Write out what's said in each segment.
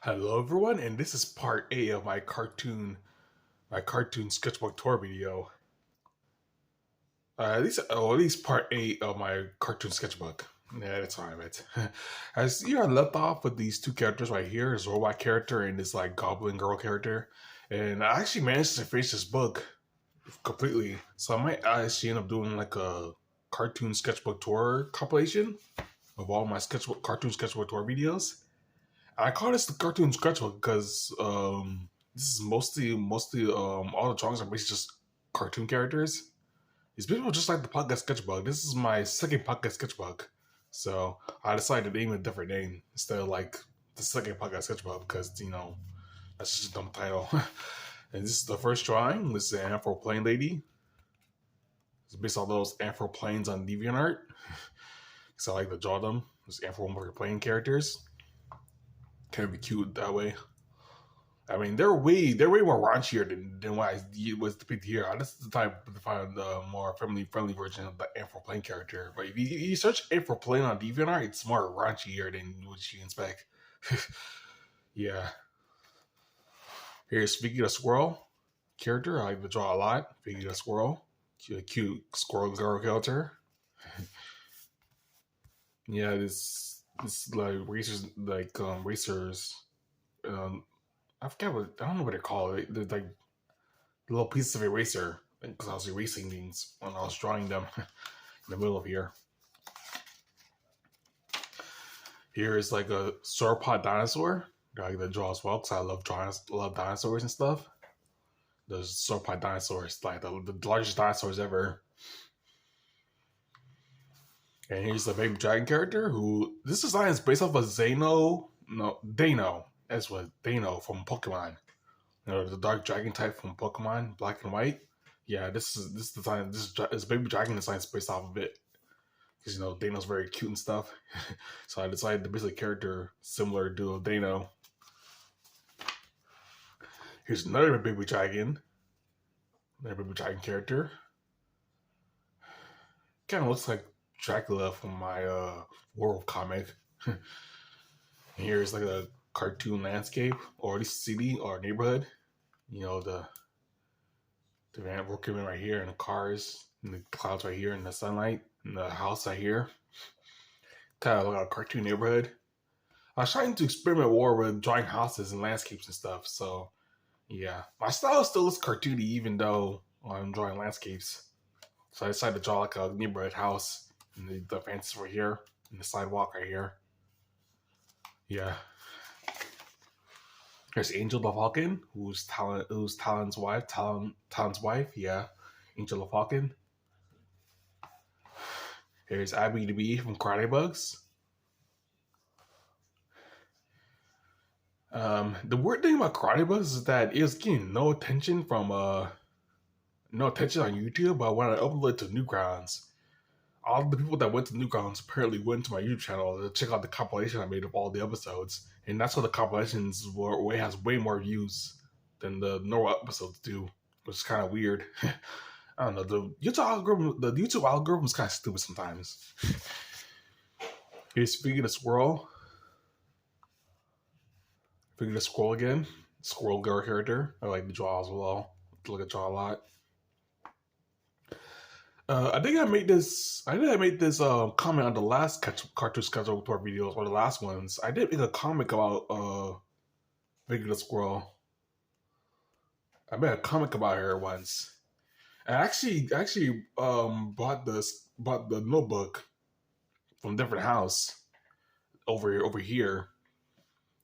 Hello everyone, and this is part 8 of my cartoon sketchbook tour video. At least part 8 of my cartoon sketchbook. Yeah, that's fine, it. As you know, I left off with these two characters right here, this robot character and this like goblin girl character. And I actually managed to finish this book completely. So I might actually end up doing like a cartoon sketchbook tour compilation of all my cartoon sketchbook tour videos. I call this the cartoon sketchbook because this is mostly all the drawings are basically just cartoon characters. These people just like the podcast sketchbook. This is my second podcast sketchbook, so I decided to name it a different name instead of like the second podcast sketchbook because that's just a dumb title. And this is the first drawing. This is an Afro plane lady. It's based on those Afro planes on DeviantArt. So I like to draw them. Those Afro plane characters. Kind of be cute that way. I mean, they're way more raunchier than what I was depicted here. This is the type to find the more family friendly version of the Afro Plane character. But if you search Afro Plane on DeviantArt, it's more raunchier than what you expect. Yeah. Here's Vicky the Squirrel character. I like to draw a lot. Vicky the Squirrel, cute squirrel girl character. Yeah, this like racers. I don't know what they call it. They're like little pieces of eraser because I was erasing things when I was drawing them in the middle of here. Here is like a sauropod dinosaur that I like to draw as well because I love dinosaurs and stuff. The sauropod dinosaurs, like the largest dinosaurs ever. And here's the baby dragon character who this design is based off of Dano. That's what Dano from Pokemon. You know, the dark dragon type from Pokemon, Black and White. Yeah, this baby dragon design is based off of it. Because Dano's very cute and stuff. So I decided to basically character similar to Dano. Here's another baby dragon. Another baby dragon character. Kind of looks like Dracula from my Werewolf comic. Here's like a cartoon landscape or at least city or neighborhood. The van working right here and the cars and the clouds right here and the sunlight and the house right here. Kind of like a cartoon neighborhood. I was trying to experiment more with drawing houses and landscapes and stuff. So yeah, my style still looks cartoony even though I'm drawing landscapes. So I decided to draw like a neighborhood house and the fences right here and the sidewalk right here. Yeah. There's Angel the Falcon, who's Talon's wife. Talon's wife, yeah. Angel the Falcon. Here's Abby the Bee from Karate Bugs. The weird thing about Karate Bugs is that it was getting no attention on YouTube, but when I uploaded it to Newgrounds, all the people that went to Newgrounds apparently went to my YouTube channel to check out the compilation I made of all the episodes. And that's what the compilations has way more views than the normal episodes do, which is kind of weird. I don't know. The YouTube algorithm is kind of stupid sometimes. Here's Figure the Squirrel. Figure the Squirrel again. Squirrel girl character. I like to draw as well. I like to draw a lot. I think I made this comment on the last cartoon schedule tour videos, or the last ones. I did make a comic about Vicky the Squirrel. I made a comic about her once. I actually bought the notebook from a different house over here.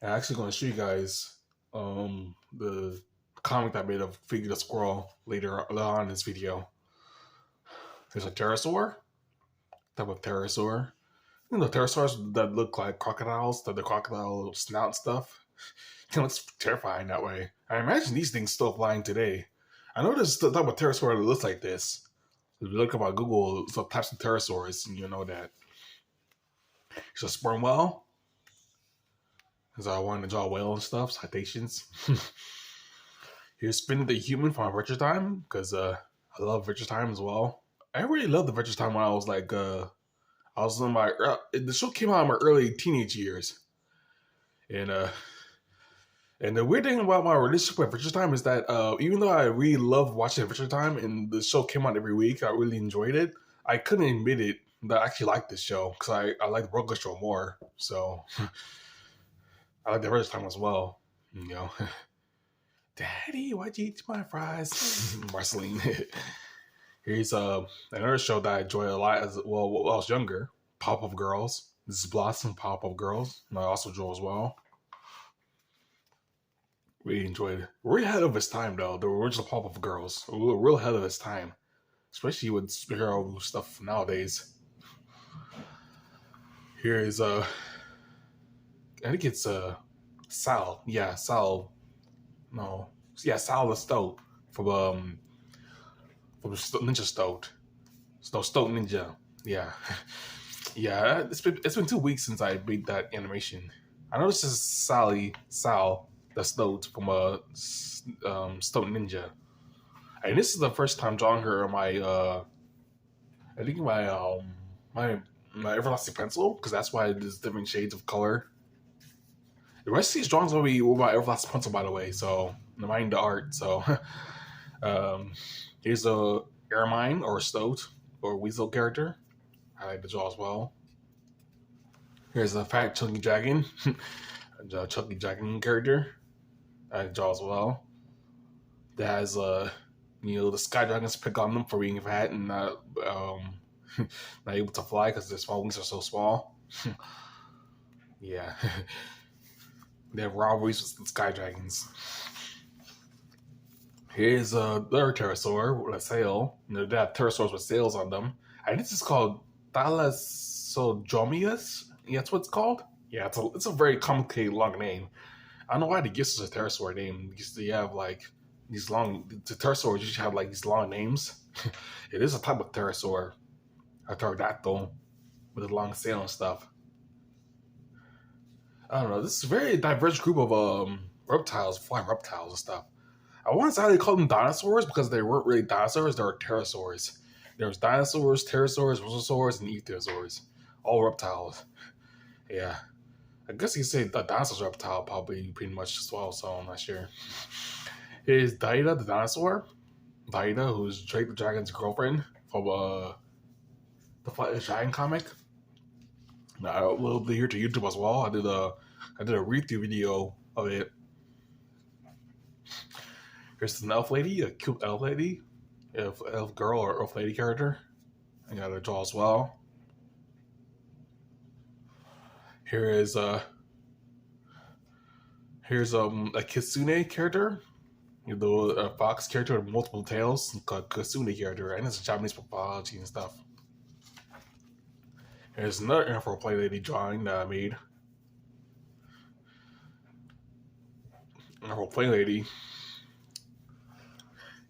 I'm actually going to show you guys the comic that I made of Vicky the Squirrel later on in this video. There's a pterosaur, type of pterosaur. Pterosaurs that look like crocodiles, the crocodile snout stuff. It looks terrifying that way. I imagine these things still flying today. I know there's the type of pterosaur that looks like this. If you look up on Google, some types of pterosaurs, and you know that. It's a sperm whale. Because I wanted to draw a whale and stuff, citations. Here's Spin the Human from Adventure Time, because I love Adventure Time as well. I really loved Adventure Time when I was like, I was in my, the show came out in my early teenage years. And And the weird thing about my relationship with Adventure Time is that even though I really love watching Adventure Time and the show came out every week, I really enjoyed it. I couldn't admit it that I actually liked this show because I like the Rogue show more. So I like the Adventure Time as well. You know, Daddy, why'd you eat my fries? Marceline. Here's another show that I enjoy a lot as well when I was younger. Pop Up Girls. This is Blossom Pop Up Girls. And I also enjoy as well. Really enjoyed it. We're ahead of its time though. The original Pop Up Girls. We're real ahead of its time. Especially with superhero stuff nowadays. Here is I think it's Sal. Yeah, Sal. No. Yeah, Sal the Stoat from Ninja Stoat. No, Stoat Ninja. Yeah. Yeah, it's been 2 weeks since I made that animation. I know this is Sal the Stoat from Stoat Ninja. And this is the first time drawing her on my I think my my everlasting pencil, because that's why there's different shades of color. The rest of these drawings will be with my everlasting pencil, by the way. So mind the art. So here's a Ermine or Stoat or Weasel character. I like the draw as well. Here's a fat chunky dragon, a chunky dragon character. I like the draw as well. That has the sky dragons pick on them for being fat and not not able to fly because their small wings are so small. Yeah. They have rivalries with the sky dragons. Here's another pterosaur with a sail. They have pterosaurs with sails on them. I think this is called Thalassodromius. Yeah, that's what it's called. Yeah, it's a very complicated long name. I don't know why they give us a pterosaur name because they have like these long. The pterosaurs usually have like these long names. It is a type of pterosaur, a pterodactyl with a long sail and stuff. I don't know. This is a very diverse group of reptiles, flying reptiles and stuff. I want to say how they call them dinosaurs because they weren't really dinosaurs; they were pterosaurs. There was dinosaurs, pterosaurs, mosasaurs, and ichthyosaurs, all reptiles. Yeah, I guess you could say the dinosaurs reptile probably pretty much as well. So I'm not sure. Here's Daida the dinosaur. Daida, who's Drake the Dragon's girlfriend from the Fight the Dragon comic. I uploaded it here to YouTube as well. I did a read through video of it. Here's an elf lady, a cute elf lady, elf girl or elf lady character. I got a draw as well. Here's a Kitsune character. A fox character with multiple tails, called Kitsune character, and it's a Japanese mythology and stuff. Here's another Afro Play Lady drawing that I made. Afro Play Lady.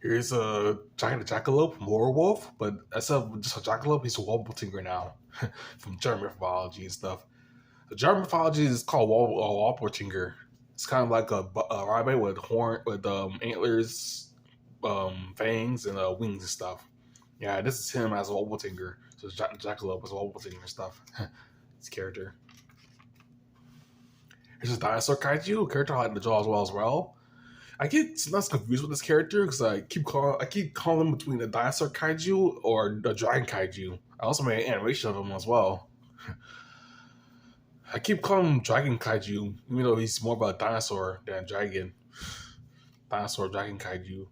Here's a giant jackalope, werewolf, but instead of just a jackalope, he's a Wobbletinger now, from German mythology and stuff. The German mythology is called Wobbletinger. It's kind of like a rabbit with antlers, fangs, and wings and stuff. Yeah, this is him as a Wobbletinger. So Jackalope is a Wobbletinger and stuff. His character. Here's a dinosaur kaiju, a character I like to draw as well. I get sometimes confused with this character because I keep calling him between a dinosaur kaiju or the dragon kaiju. I also made an animation of him as well. I keep calling him Dragon Kaiju, even though he's more of a dinosaur than a dragon. Dinosaur Dragon Kaiju.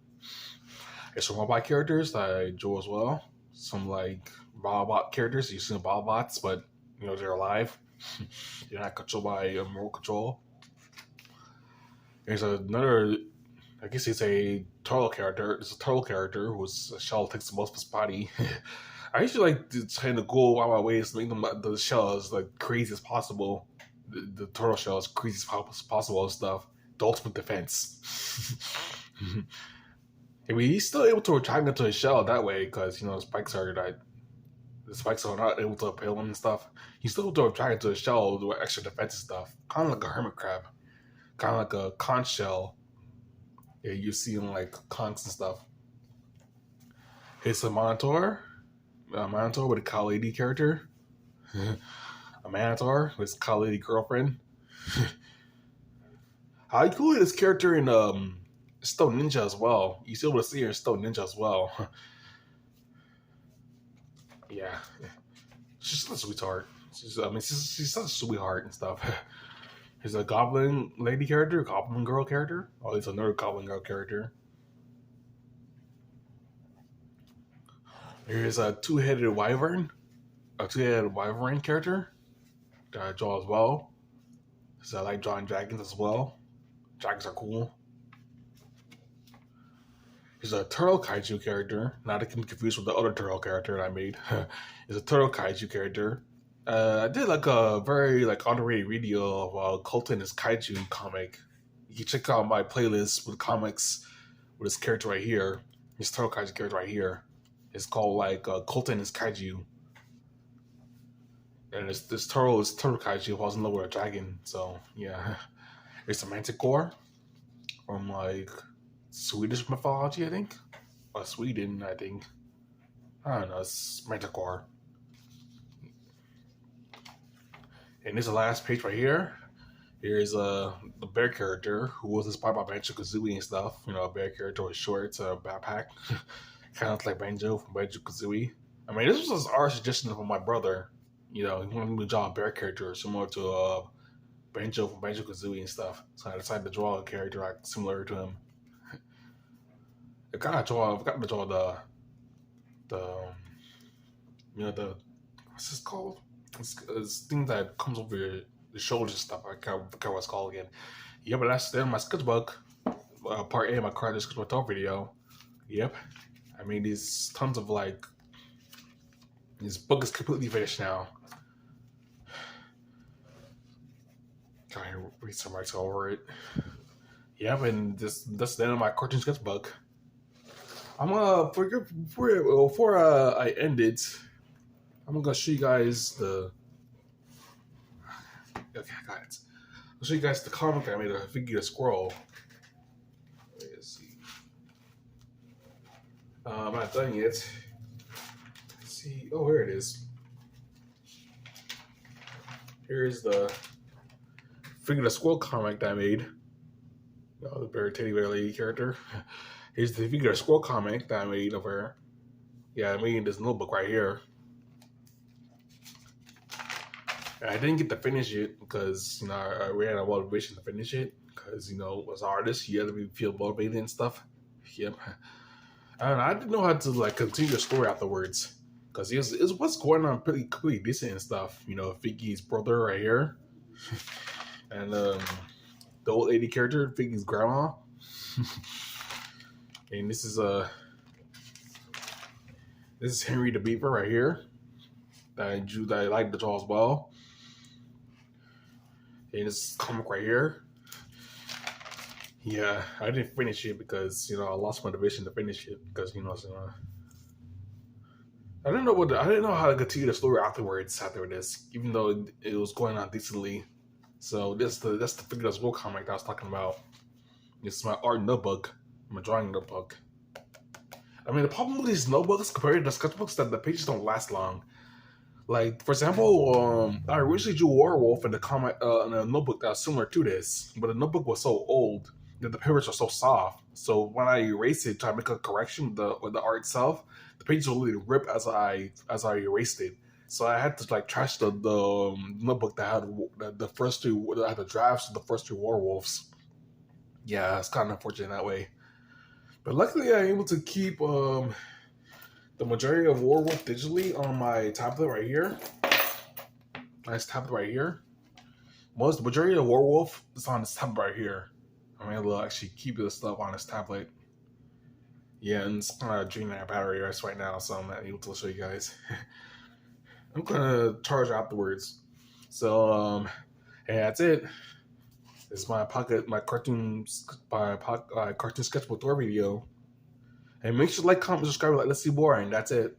There's some robot characters that I enjoy as well. Some like robot characters, you've seen Autobots, but they're alive. They're not controlled by a remote control. There's another, I guess it's a turtle character. It's a turtle character whose shell takes most of his body. I usually like to try to go out my way to make the shell as like crazy as possible. The turtle shell as crazy as possible and stuff. The ultimate defense. I mean, he's still able to retract into his shell that way because the spikes are not able to impale him and stuff. He's still able to retract into his shell with extra defense and stuff. Kind of like a hermit crab, kind of like a conch shell. Yeah, you see in like conchs and stuff. It's a monitor. A Minotaur with a cow lady character. A Minotaur with his cow lady girlfriend. I included this character in Stone Ninja as well. You still able to see her in Stone Ninja as well. Yeah, she's a sweetheart. She's such a sweetheart and stuff. He's a goblin lady character, goblin girl character. Oh, he's another goblin girl character. Here's a two-headed wyvern, character that I draw as well. So I like drawing dragons as well. Dragons are cool. He's a turtle kaiju character, not to be confused with the other turtle character that I made. He's a turtle kaiju character. I did like a very like underrated video of Colton is Kaiju comic. You can check out my playlist with comics with this character right here. His turtle kaiju character right here. It's called like Colton is Kaiju. And this turtle is turtle kaiju falls in love with a dragon. So yeah. It's a manticore from like Swedish mythology, I think. Or Sweden, I think. I don't know, it's manticore. And this is the last page right here. Here's the bear character who was inspired by Banjo Kazooie and stuff. You know, a bear character with shorts, a backpack. Kind of like Banjo from Banjo Kazooie. I mean, this was our suggestion from my brother. You know, he wanted me to draw a bear character similar to Banjo from Banjo Kazooie and stuff. So I decided to draw a character like similar to him. I forgot to draw the what's this called? It's thing that comes over your shoulders and stuff. I forgot what it's called again. Yeah, but that's the end of my sketchbook. Part A of my cartoon sketchbook talk video. Yep. I mean, these tons of like. This book is completely finished now. Can I read some rights over it? Yep, and that's the end of my cartoon sketchbook. I'm before I end it, I'm gonna show you guys the. Okay, I got it. I'll show you guys the comic I made. I figured a squirrel. Let's see. I'm not done yet. Let's see. Oh, here it is. Here's the figured a squirrel comic that I made. Oh, the bear teddy bear lady character. Here's the figured a squirrel comic that I made of her. Yeah, I made this notebook right here. I didn't get to finish it because, you know, I ran out of motivation to finish it because, you know, as an artist, you have to feel motivated and stuff. Yep. I didn't know how to, like, continue the story afterwards because it was going on pretty decent and stuff. You know, Figgy's brother right here. And the old lady character, Figgy's grandma. And this is Henry the Beaver right here. That I like to draw as well. And this comic right here. Yeah, I didn't finish it because, you know, I lost motivation to finish it because, you know, I didn't know how to continue the story afterwards after this, even though it was going on decently. So that's the figure that's world comic that I was talking about. This is my art notebook, my drawing notebook. I mean, the problem with these notebooks compared to the sketchbooks that the pages don't last long. Like, for example, I originally drew Werewolf in the comic in a notebook that was similar to this, but the notebook was so old that the papers are so soft. So when I erased it, try to make a correction with the art itself, the pages will literally rip as I erased it. So I had to like trash the notebook that had the first two, that had the drafts of the first two Werewolves. Yeah, it's kind of unfortunate that way. But luckily, I'm able to keep the majority of Werewolf digitally on my tablet right here. Nice tablet right here. The majority of Werewolf is on this tablet right here. I'm able to actually keep this stuff on this tablet. Yeah, and it's kind of draining our battery right now, so I'm not able to show you guys. I'm gonna charge afterwards. So, and that's it. This is my cartoon sketchbook tour video. And make sure to like, comment, subscribe, let's see more, and that's it.